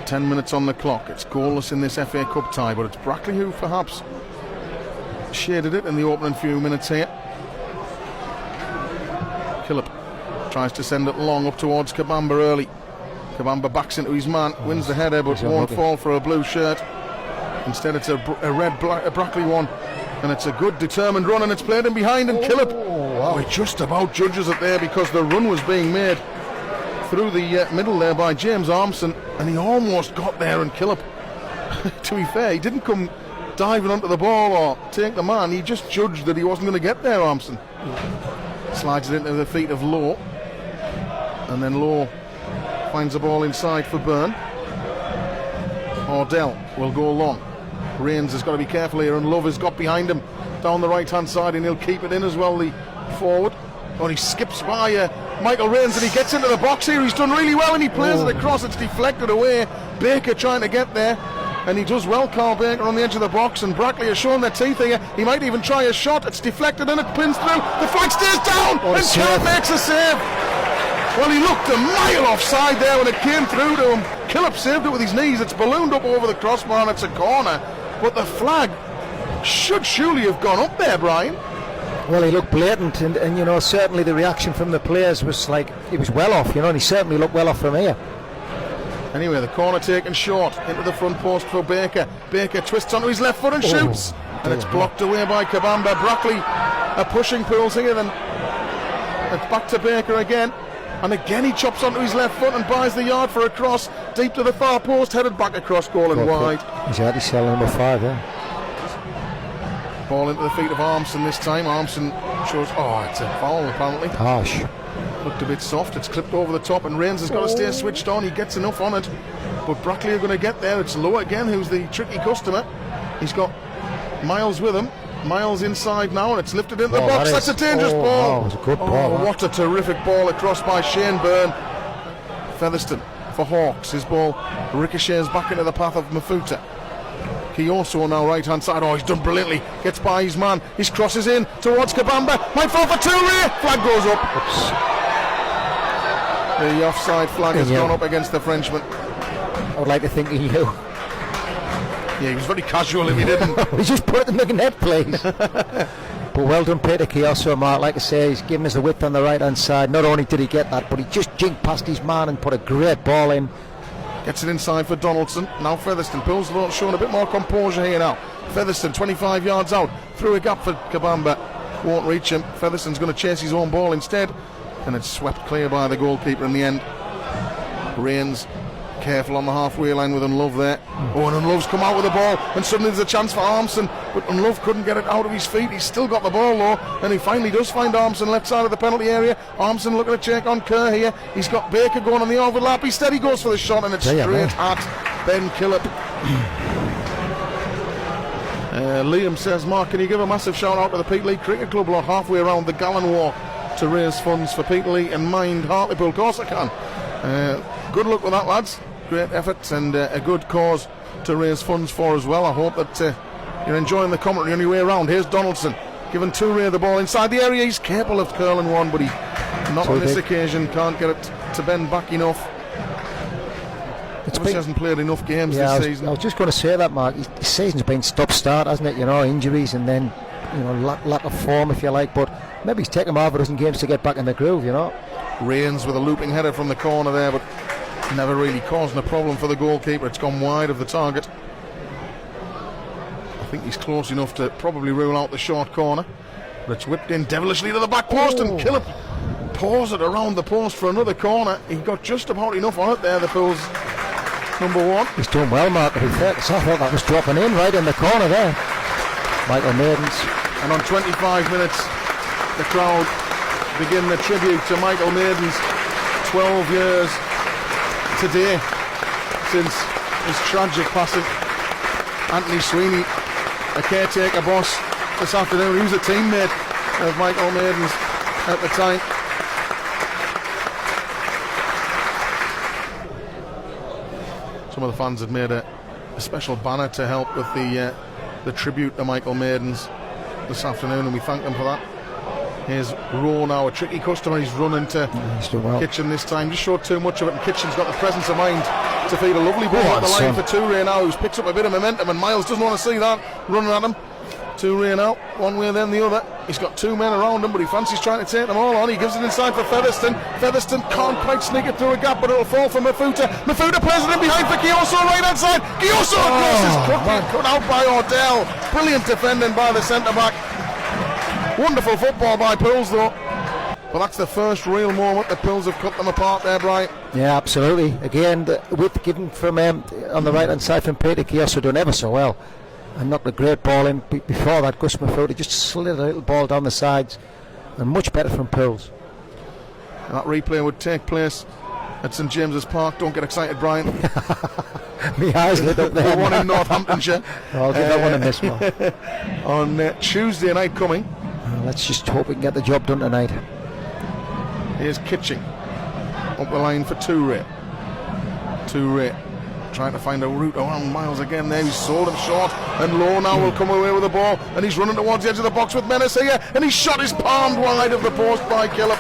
10 minutes on the clock. It's goalless in this FA Cup tie, but it's Brackley who perhaps shaded it in the opening few minutes here. Killip tries to send it long up towards Kabamba early. Kabamba backs into his man, wins the header, but won't fall for a blue shirt. Instead it's a red Brackley one, and it's a good determined run, and it's played in behind, and Killip he just about judges it there, because the run was being made through the middle there by James Armson, and he almost got there, and Killip, to be fair, he didn't come diving onto the ball or take the man, he just judged that he wasn't going to get there. Armson slides it into the feet of Lowe, and then Lowe finds the ball inside for Byrne. Ordell will go long. Rains has got to be careful here, and Love has got behind him down the right hand side, and he'll keep it in as well, the forward. And he skips by Michael Rains, and he gets into the box here. He's done really well, and he plays it across. It's deflected away. Baker trying to get there, and he does well, Carl Baker, on the edge of the box, and Brackley has shown their teeth here. He might even try a shot. It's deflected, and it pins through. The flag stays down, and Killip makes a save. Well, he looked a mile offside there when it came through to him. Killip saved it with his knees. It's ballooned up over the crossbar, and it's a corner, but the flag should surely have gone up there, Brian. Well, he looked blatant, and you know, certainly the reaction from the players was like he was well off, you know, and he certainly looked well off from here. Anyway, the corner taken short into the front post for Baker. Baker twists onto his left foot and shoots, and it's blocked away by Kabamba. Brackley are pushing pools here, then it's back to Baker again, and again he chops onto his left foot and buys the yard for a cross deep to the far post, headed back across goal and wide. He's already selling number 5 there. Ball into the feet of Armson this time. Armson shows, it's a foul apparently. Harsh. Looked a bit soft, it's clipped over the top, and Rains has got to stay switched on. He gets enough on it, but Brackley are going to get there. It's Lowe again who's the tricky customer. He's got Miles with him. Miles inside now, and it's lifted into the box. That's a dangerous ball. It was a good ball. What a terrific ball across by Shane Byrne. Featherstone for Hawks. His ball ricochets back into the path of Mafuta. Kioso now right hand side. He's done brilliantly. Gets by his man. He crosses in towards Kabamba. Might fall for 2 here. Flag goes up. Oops. The offside flag has gone up against the Frenchman. I would like to think he knew. Yeah, he was very casual if he didn't. He just put it in the net, please. But well done, Peter Kioso, Mark. Like I say, he's given us the width on the right hand side. Not only did he get that, but he just jinked past his man and put a great ball in. Gets it inside for Donaldson. Now Featherstone. Pools showing a bit more composure here now. Featherstone 25 yards out. Through a gap for Kabamba. Won't reach him. Featherstone's going to chase his own ball instead. And it's swept clear by the goalkeeper in the end. Rains careful on the halfway line with Unlove there. And Unlove's come out with the ball, and suddenly there's a chance for Armson, but Unlove couldn't get it out of his feet. He's still got the ball though, and he finally does find Armson left side of the penalty area. Armson looking to check on Kerr here. He's got Baker going on the overlap. Instead he goes for the shot, and it's straight at Ben Killip. Liam says, Mark, can you give a massive shout out to the Peterlee Cricket Club lot halfway around the Gallon Walk to raise funds for Peterlee and Mind Hartlepool? Of course I can. Good luck with that, lads. Great effort, and a good cause to raise funds for as well. I hope that you're enjoying the commentary on your way around. Here's Donaldson giving Touré the ball inside the area. He's capable of curling one, but he not on this occasion can't get it to bend back enough. He hasn't played enough games this season. I was just going to say that, Mark. His season's been stop-start, hasn't it? You know, injuries and then lack of form, if you like. But maybe he's taken half a dozen games to get back in the groove. You know. Rains with a looping header from the corner there, but never really causing a problem for the goalkeeper. It's gone wide of the target. I think he's close enough to probably rule out the short corner, but it's whipped in devilishly to the back post, and Killip pours it around the post for another corner. He got just about enough on it there, the Pool's number 1. He's doing well, Mark, to be fair, because I thought that was dropping in right in the corner there. Michael Maidens. And on 25 minutes the crowd begin the tribute to Michael Maidens. 12 years today since his tragic passing. Anthony Sweeney, a caretaker boss this afternoon. He was a teammate of Michael Maidens at the time. Some of the fans had made a special banner to help with the tribute to Michael Maidens this afternoon, and we thank them for that. Here's Rowe now, a tricky customer. He's run into Kitchen this time. Just showed too much of it, and Kitchen's got the presence of mind to feed a lovely ball at the line for Toure now, who's picked up a bit of momentum, and Miles doesn't want to see that, running at him. Toure now, one way then the other. He's got two men around him, but he fancies trying to take them all on. He gives it inside for Featherstone. Featherstone can't quite sneak it through a gap, but it'll fall for Mafuta. Mafuta plays it in behind for Kioso, right hand side. Kioso crosses, cut out by Ordell. Brilliant defending by the centre-back. Wonderful football by Pools though. But that's the first real moment that Pools have cut them apart there, Brian. Yeah, absolutely. Again, the width given from on the right hand side from Peter Kioso done ever so well, and knocked a great ball in. Before that, Gus Mafuta just slid a little ball down the sides, and much better from Pools. That replay would take place at St James's Park. Don't get excited, Brian. My eyes lit up there. The one in Northamptonshire. I'll give that one a miss, man. On Tuesday night coming. Let's just hope we can get the job done tonight. Here's Kitching up the line for Toure. Toure trying to find a route around Miles again there. He's sold him short, and Lowe now will come away with the ball, and he's running towards the edge of the box with Menace here, and he shot his palm wide of the post by Killip.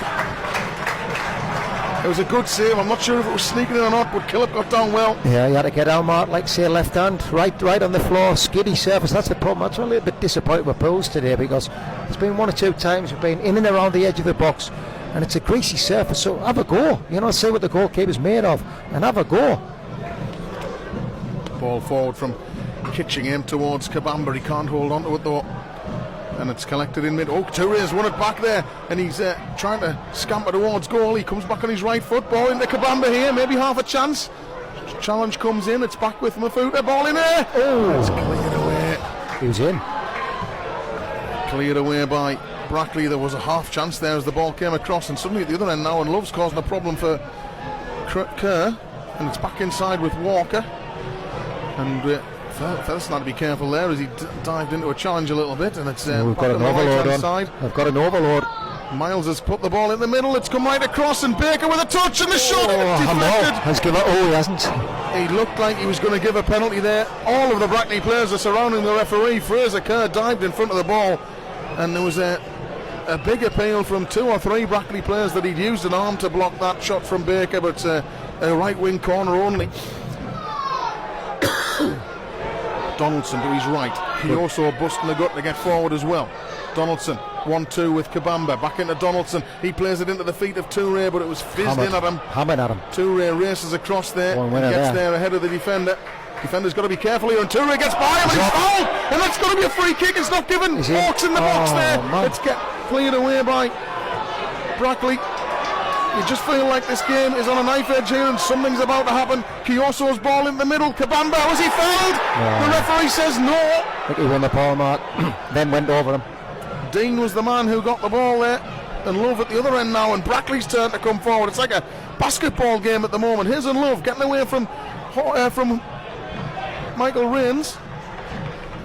It was a good save. I'm not sure if it was sneaking in or not, but Killip got down well. Yeah, he had to get out, Mark, like say left hand, right on the floor, skiddy surface. That's the problem. That's a little bit disappointed with Pools today, because it's been one or two times we've been in and around the edge of the box, and it's a greasy surface, so have a go. You know, see what the goalkeeper's made of, and have a go. Ball forward from Kitching him towards Kabamba. He can't hold on to it though, and it's collected in mid. Oh, Toure's won it back there, and he's trying to scamper towards goal. He comes back on his right foot. Ball into Kabamba here, maybe half a chance. Challenge comes in. It's back with Mafuta. Ball in there. Oh, it's cleared away. He was in. Cleared away by Brackley. There was a half chance there as the ball came across, and suddenly at the other end now, and Love's causing a problem for Kerr, and it's back inside with Walker. And Featherstone had to be careful there as he dived into a challenge a little bit, and it's we've got an overload on. Side. I've got an overload. Miles has put the ball in the middle. It's come right across, and Baker with a touch, and the shot deflected. Has given. Oh, he hasn't. He looked like he was going to give a penalty there. All of the Brackley players are surrounding the referee. Fraser Kerr dived in front of the ball, and there was a big appeal from two or three Brackley players that he'd used an arm to block that shot from Baker, but a right wing corner only. Donaldson to his right. He also busting the gut to get forward as well. Donaldson 1-2 with Kabamba. Back into Donaldson. He plays it into the feet of Toure, but it was fizzed in at him. Hammered at him. Toure races across there. Gets there ahead of the defender. Defender's got to be careful here, and Toure gets by him, and he's fouled, and that's going to be a free kick. It's not given. Hawks in the box there. Man. It's cleared away by Brackley. You just feel like this game is on a knife edge here, and something's about to happen. Kioso's ball in the middle. Kabamba, was he fouled? No. The referee says no. I think he won the ball, Mark. Then went over him. Dean was the man who got the ball there, and Love at the other end now, and Brackley's turn to come forward. It's like a basketball game at the moment. Here's Love getting away from Michael Rains,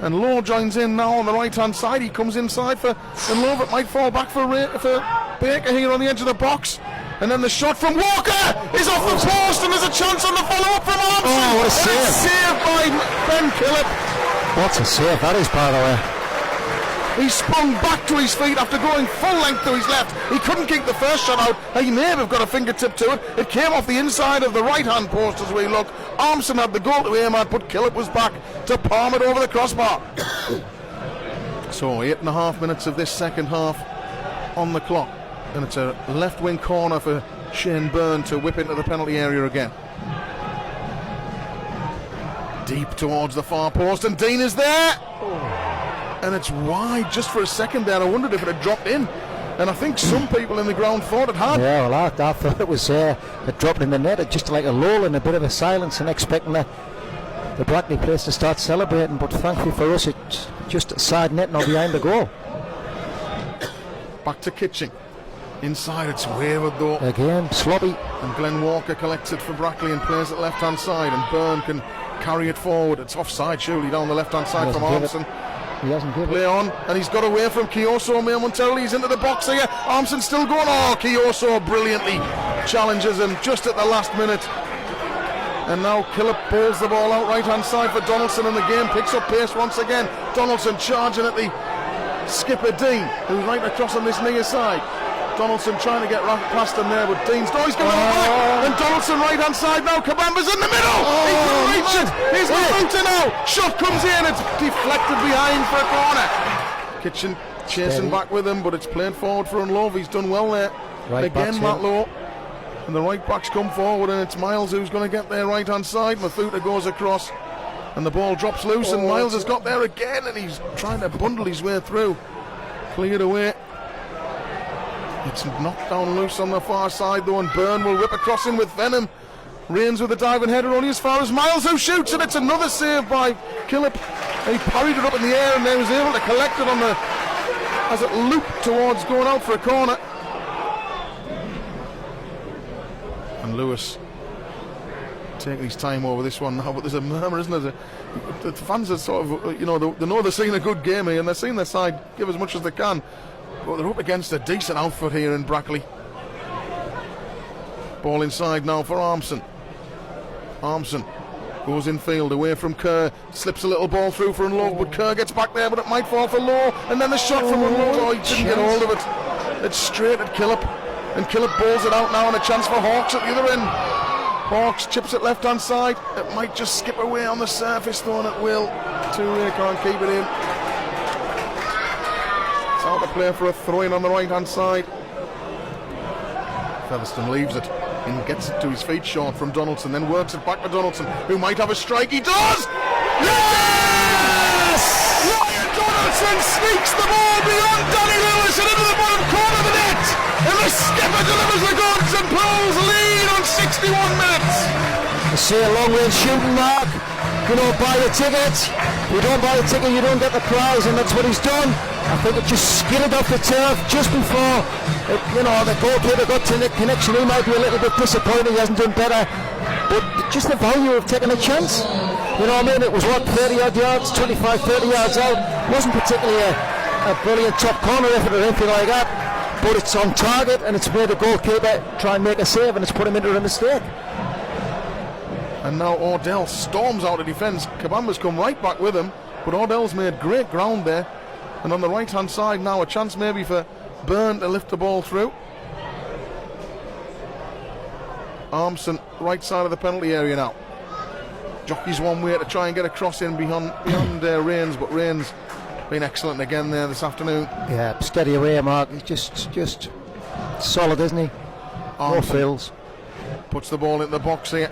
and Lowe joins in now on the right hand side. He comes inside for and Love. It might fall back for Baker here on the edge of the box. And then the shot from Walker is off the post, and there's a chance on the follow-up from Armstrong. Oh, what a save. It's saved by Ben Killip. What a save that is, by the way. He sprung back to his feet after going full length to his left. He couldn't kick the first shot out. He may have got a fingertip to it. It came off the inside of the right-hand post as we look. Armstrong had the goal to aim at, but Killip was back to palm it over the crossbar. So 8.5 minutes of this second half on the clock. And it's a left wing corner for Shane Byrne to whip into the penalty area again. Deep towards the far post, and Dean is there. And it's wide just for a second there. I wondered if it had dropped in, and I think some people in the ground thought it had. Yeah, well, I thought it was it dropped in the net. It just like a lull and a bit of a silence, and expecting the Brackley players to start celebrating, but thankfully for us it's just side net now behind the goal. Back to Kitching. Inside, it's wayward though. Again, sloppy. And Glenn Walker collects it for Brackley and plays it left hand side, and Byrne can carry it forward. It's offside surely down the left hand side from Armstrong. He hasn't given Play on, and he's got away from Kioso momentarily. He's into the box here. Armstrong still going. Oh, Kioso brilliantly challenges him just at the last minute. And now Killip bowls the ball out right hand side for Donaldson, and the game picks up pace once again. Donaldson charging at the skipper Dean, who's right across on this near side. Donaldson trying to get past him there, but Dean's he's going back, and Donaldson right hand side now. Kabamba's in the middle. He can reach it. Here's Mafuta now. Shot comes in. It's deflected behind for a corner. Kitchen chasing back with him, but it's played forward for Unlove. He's done well there. Right, again, Matt Lowe. And the right backs come forward, and it's Miles who's going to get there right hand side. Mafuta goes across, and the ball drops loose, and Miles has got there again, and he's trying to bundle his way through. Cleared away. It's knocked down loose on the far side though, and Byrne will whip across him with venom. Rains with a diving header only as far as Miles, who shoots, and it's another save by Killip. He parried it up in the air and then was able to collect it on the as it looped towards going out for a corner. And Lewis taking his time over this one now, but there's a murmur, isn't there? The fans are sort of, they know they're seeing a good game here, and they're seeing their side give as much as they can. But they're up against a decent outfit here in Brackley. Ball inside now for Armson. Armson goes in field away from Kerr. Slips a little ball through for Unlow, but Kerr gets back there, but it might fall for Lowe. And then the shot from Unlow. He didn't get hold of it. It's straight at Killip. And Killip bowls it out now, and a chance for Hawks at the other end. Hawks chips it left hand side. It might just skip away on the surface though, and it will. Toure can't keep it in. Out to play for a throw-in on the right-hand side. Featherstone leaves it and gets it to his feet short from Donaldson, then works it back to Donaldson, who might have a strike. He does! Yes! Ryan Donaldson sneaks the ball beyond Danny Lewis and into the bottom corner of the net, and the skipper delivers the goods and pulls the lead on 61 minutes. I see a long-range shooting mark. Buy a ticket. If you don't buy a ticket, you don't get the prize, and that's what he's done. I think it just skidded off the turf just before the goalkeeper got to the connection. He might be a little bit disappointed, he hasn't done better, but just the value of taking a chance. It was 30 odd yards, 25, 30 yards out. It wasn't particularly a brilliant top corner effort or anything like that, but it's on target, and it's made the goalkeeper try and make a save, and it's put him into a mistake. And now Ordell storms out of defence. Kabamba's come right back with him, but Ordell's made great ground there. And on the right hand side now, a chance maybe for Byrne to lift the ball through. Armson right side of the penalty area now. Jockey's one way to try and get a cross in beyond Rains, but Rains been excellent again there this afternoon. Yeah, steady away, Mark. He's just solid, isn't he? No fills. Puts the ball in the box here.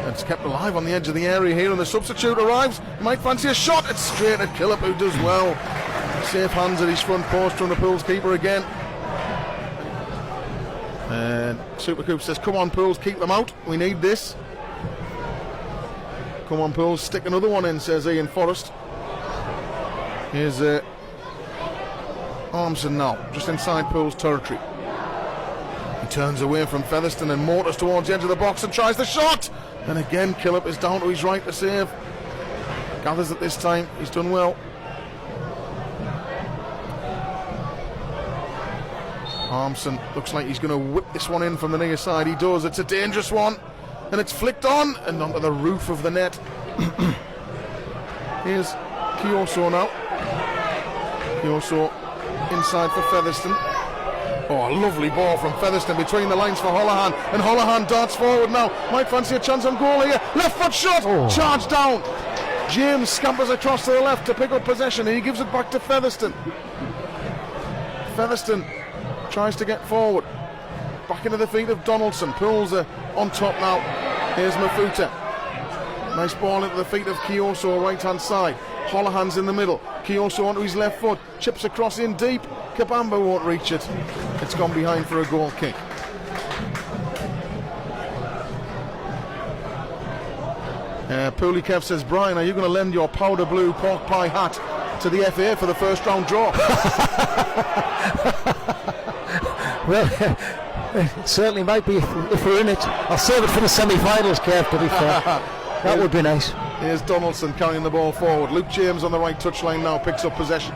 It's kept alive on the edge of the area here, and the substitute arrives. He might fancy a shot. It's straight at Killip, who does well. Safe hands at his front post from the Pools keeper again. And Supercoop says, come on Pools, keep them out. We need this. Come on Pools, stick another one in, says Ian Forrest. Here's Armson now, just inside Pools territory. He turns away from Featherstone and motors towards the edge of the box and tries the shot. And again, Killip is down to his right to save. Gathers it this time. He's done well. Armson looks like he's going to whip this one in from the near side. He does. It's a dangerous one. And it's flicked on and onto the roof of the net. Here's Kioso now. Kioso inside for Featherstone. Oh, a lovely ball from Featherstone between the lines for Holohan, and Holohan darts forward now. Might fancy a chance on goal here. Left foot shot, charged down. James scampers across to the left to pick up possession, and he gives it back to Featherstone. Featherstone tries to get forward. Back into the feet of Donaldson. Pulls on top now. Here's Mafuta. Nice ball into the feet of Kioso, right hand side. Holohan's in the middle. Kioso onto his left foot. Chips across in deep. Kabamba won't reach it. It's gone behind for a goal kick. Pooley Kev says, Brian, are you going to lend your powder blue pork pie hat to the FA for the first round draw? Well, it certainly might be if we're in it. I'll save it for the semi-finals, Kev, to be fair. That would be nice. Here's Donaldson carrying the ball forward. Luke James on the right touchline now picks up possession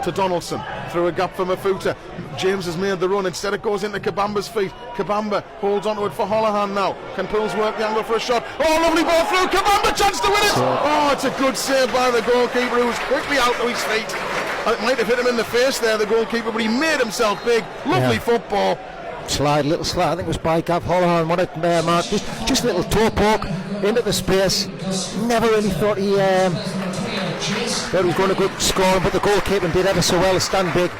to Donaldson through a gap for Mafuta. James has made the run. Instead it goes into Kabamba's feet. Kabamba holds onto it for Holohan now. Can Pools work the angle for a shot? Oh, lovely ball through. Kabamba chance to win it. Oh, it's a good save by the goalkeeper, who was quickly out to his feet. It might have hit him in the face there, the goalkeeper, but he made himself big. Lovely football. Little slide, I think it was by Gav Holloway. What it, Mark, just a little toe poke into the space. Never really thought he was going to go scoring, but the goalkeeper did ever so well to stand big.